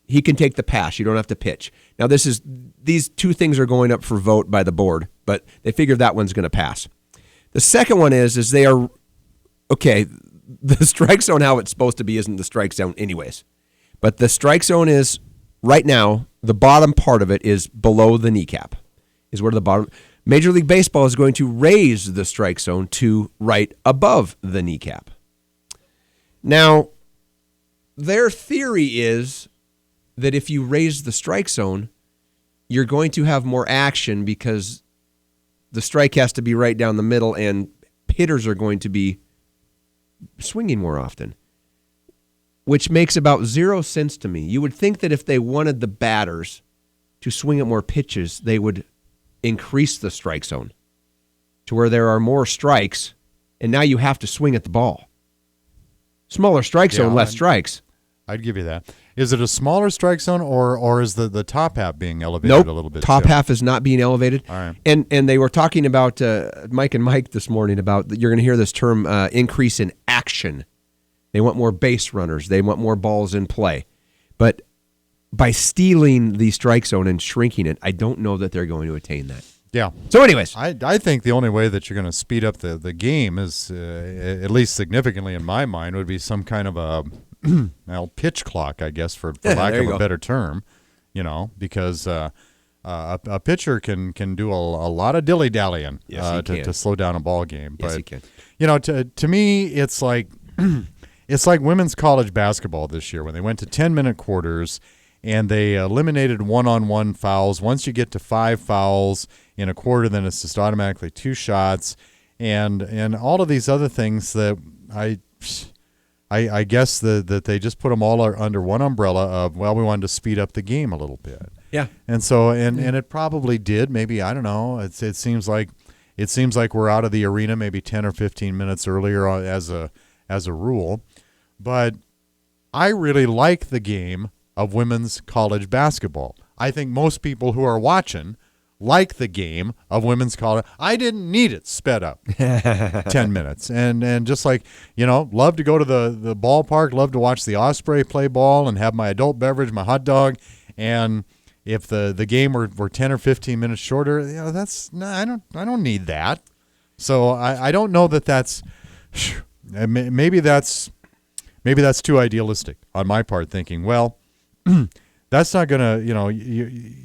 he can take the pass. You don't have to pitch. Now these two things are going up for vote by the board, but they figured that one's going to pass. The second one is they are okay. The strike zone, how it's supposed to be, isn't the strike zone anyways, but the strike zone is right now. The bottom part of it is below the kneecap. Is where the bottom. Major League Baseball is going to raise the strike zone to right above the kneecap. Now, their theory is that if you raise the strike zone, you're going to have more action because the strike has to be right down the middle and hitters are going to be swinging more often, which makes about 0 sense to me. You would think that if they wanted the batters to swing at more pitches, they would increase the strike zone to where there are more strikes, and now you have to swing at the ball. Smaller strike zone, less strikes. I'd give you that. Is it a smaller strike zone, or is the top half being elevated a little bit? Top half is not being elevated. All right. And they were talking about, Mike and Mike this morning, about, you're going to hear this term, increase in action. They want more base runners. They want more balls in play. But by stealing the strike zone and shrinking it, I don't know that they're going to attain that. Yeah. So anyways. I think the only way that you're going to speed up the game is, at least significantly in my mind, would be some kind of a pitch clock, I guess, for lack of a better term, because a pitcher can do a lot of dilly-dallying to slow down a ball game. Yes, but, he can. To me, it's like it's like women's college basketball this year when they went to 10-minute quarters and they eliminated one-on-one fouls. Once you get to 5 fouls in a quarter, then it's just automatically 2 shots, and all of these other things that I guess that they just put them all under one umbrella of, well, we wanted to speed up the game a little bit. Yeah. And so and it probably did. Maybe, I don't know. It seems like we're out of the arena maybe 10 or 15 minutes earlier as a rule. But I really like the game of women's college basketball. I think most people who are watching like the game of women's college. I didn't need it sped up 10 minutes. And just like, love to go to the ballpark, love to watch the Osprey play ball and have my adult beverage, my hot dog. And if the game were 10 or 15 minutes shorter, I don't need that. So I don't know that's maybe that's too idealistic on my part, thinking, well, that's not going to,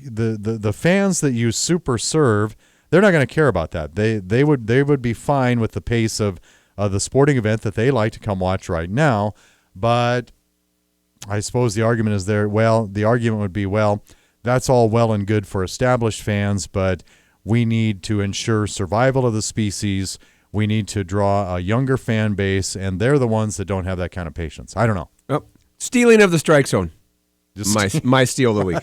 the fans that you super serve, they're not going to care about that. They would be fine with the pace of the sporting event that they like to come watch right now. But I suppose the argument is there. Well, the argument would be, well, that's all well and good for established fans, but we need to ensure survival of the species. We need to draw a younger fan base, and they're the ones that don't have that kind of patience. I don't know. Oh, stealing of the strike zone. My steal of the week.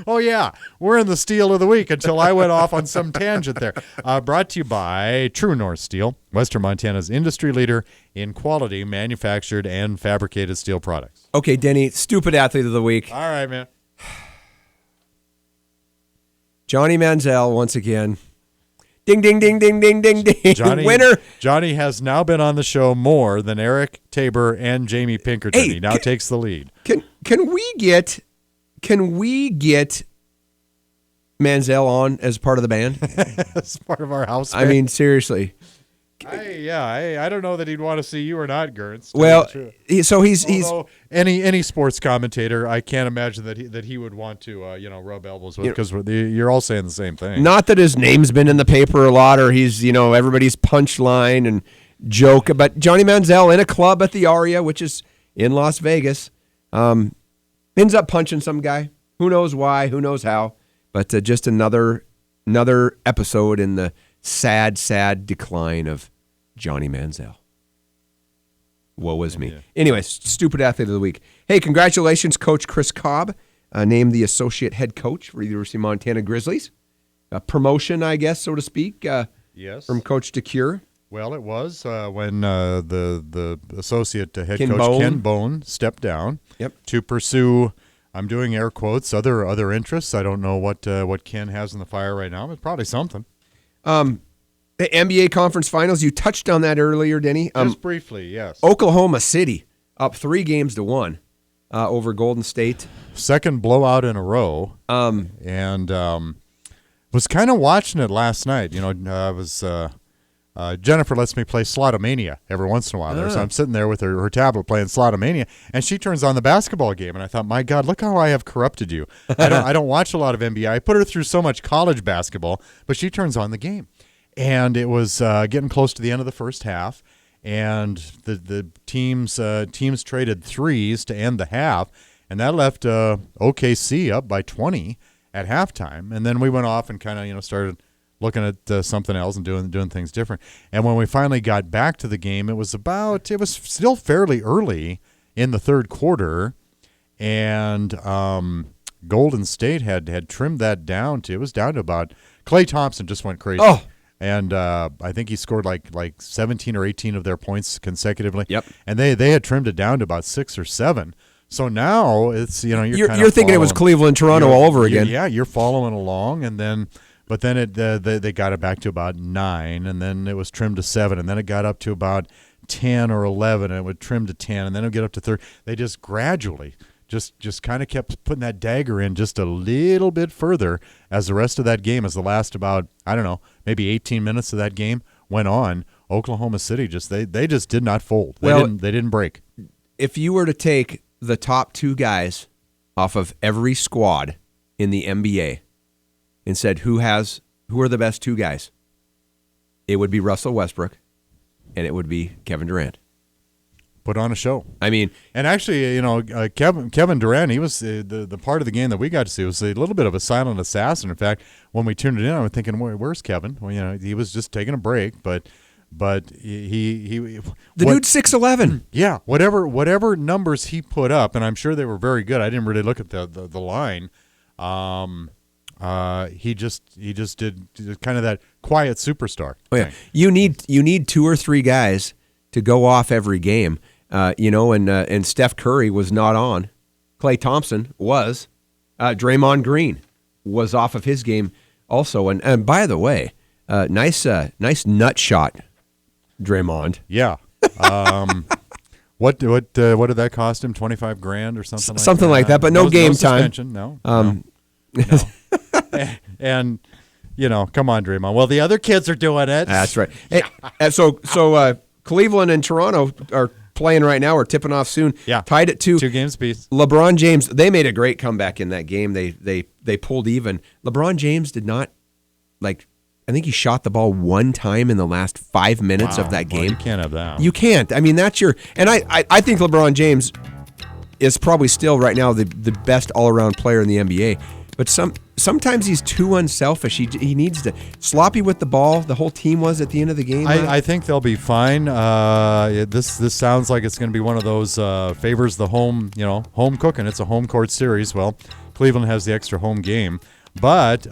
Oh, yeah. We're in the steal of the week until I went off on some tangent there. Brought to you by True North Steel, Western Montana's industry leader in quality manufactured and fabricated steel products. Okay, Denny, stupid athlete of the week. All right, man. Johnny Manziel, once again. Ding, ding, ding, ding, ding, ding, ding. Winner. Johnny has now been on the show more than Eric Tabor and Jamie Pinkerton. He now takes the lead. Can we get Manziel on as part of the band? As part of our house band? I mean, seriously. I don't know that he'd want to see you or not, Gerns. Well, he's any sports commentator, I can't imagine that he would want to rub elbows with, because you're all saying the same thing. Not that his name's been in the paper a lot, or he's everybody's punchline and joke, but Johnny Manziel in a club at the Aria, which is in Las Vegas, ends up punching some guy. Who knows why? Who knows how? But just another episode in the sad decline of Johnny Manziel. Woe is me. Yeah. Anyway, stupid athlete of the week. Hey, congratulations, Coach Chris Cobb, named the associate head coach for the University of Montana Grizzlies. A promotion, I guess, so to speak. Yes. From coach to cure. Well, it was when the associate head coach Ken Bone stepped down. Yep. To pursue, I'm doing air quotes, other interests. I don't know what Ken has in the fire right now, but probably something. The NBA Conference Finals, you touched on that earlier, Denny. Just briefly, yes. Oklahoma City up 3-1 over Golden State. Second blowout in a row. And was kind of watching it last night. I was Jennifer lets me play Slotomania every once in a while there, so I'm sitting there with her tablet playing Slotomania, and she turns on the basketball game, and I thought, my God, look how I have corrupted you. I don't watch a lot of NBA. I put her through so much college basketball, but she turns on the game. And it was getting close to the end of the first half, and the teams traded threes to end the half, and that left OKC up by 20 at halftime. And then we went off and kind of started looking at something else and doing things different. And when we finally got back to the game, it was still fairly early in the third quarter, and Golden State had trimmed that down to, it was down to about, Klay Thompson just went crazy. Oh. And I think he scored like 17 or 18 of their points consecutively. Yep. And they had trimmed it down to about 6 or 7. So now it's you're thinking it was Cleveland, Toronto all over again. Yeah, you're following along, and then they got it back to about 9, and then it was trimmed to 7, and then it got up to about 10 or 11, and it would trim to 10, and then it would get up to 30. They just gradually just kind of kept putting that dagger in just a little bit further as the rest of that game, as the last about, I don't know, maybe 18 minutes of that game went on. Oklahoma City they just did not fold. They didn't break. If you were to take the top 2 guys off of every squad in the NBA and said who are the best 2 guys, it would be Russell Westbrook and it would be Kevin Durant. Put on a show. I mean, and actually, Kevin Durant, he was the part of the game that we got to see was a little bit of a silent assassin. In fact, when we tuned it in, I was thinking, where's Kevin? Well, he was just taking a break, but he dude's 6'11". Yeah, whatever numbers he put up, and I'm sure they were very good. I didn't really look at the line. He just did kind of that quiet superstar. Oh yeah, you need 2 or 3 guys to go off every game, and Steph Curry was not on. Klay Thompson was. Draymond Green was off of his game also. And by the way, nice nut shot, Draymond. Yeah. What did that cost him? $25,000 or something? Something like that, but no game time. No. And come on, Draymond. Well, the other kids are doing it. That's right. Hey, so Cleveland and Toronto are playing right now, or tipping off soon. Yeah. Tied at 2. 2 games apiece. LeBron James, they made a great comeback in that game. They pulled even. LeBron James did not, I think he shot the ball 1 time in the last 5 minutes of that game. You can't have that. You can't. I mean, that's and I think LeBron James is probably still right now the best all-around player in the NBA. But sometimes he's too unselfish. He needs to sloppy with the ball. The whole team was at the end of the game. I think they'll be fine. This sounds like it's going to be one of those favors the home cooking. It's a home court series. Well, Cleveland has the extra home game, but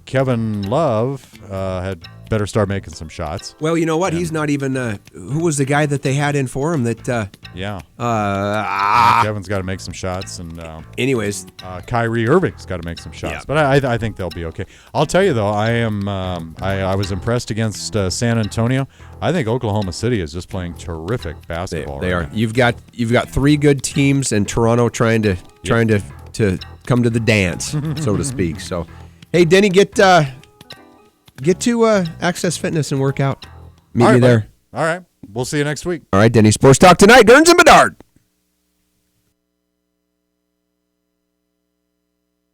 Kevin Love had better start making some shots. Well, you know what? He's not even. Who was the guy that they had in for him? Kevin's got to make some shots, and anyways, Kyrie Irving's got to make some shots. Yeah. But I think they'll be okay. I'll tell you though, I was impressed against San Antonio. I think Oklahoma City is just playing terrific basketball. They are. You've got 3 good teams, and Toronto trying to come to the dance, so to speak. So, hey, Denny, get to Access Fitness and work out. Meet All me right, there. All right. We'll see you next week. All right, Denny. Sports Talk tonight. Gerns and Bedard.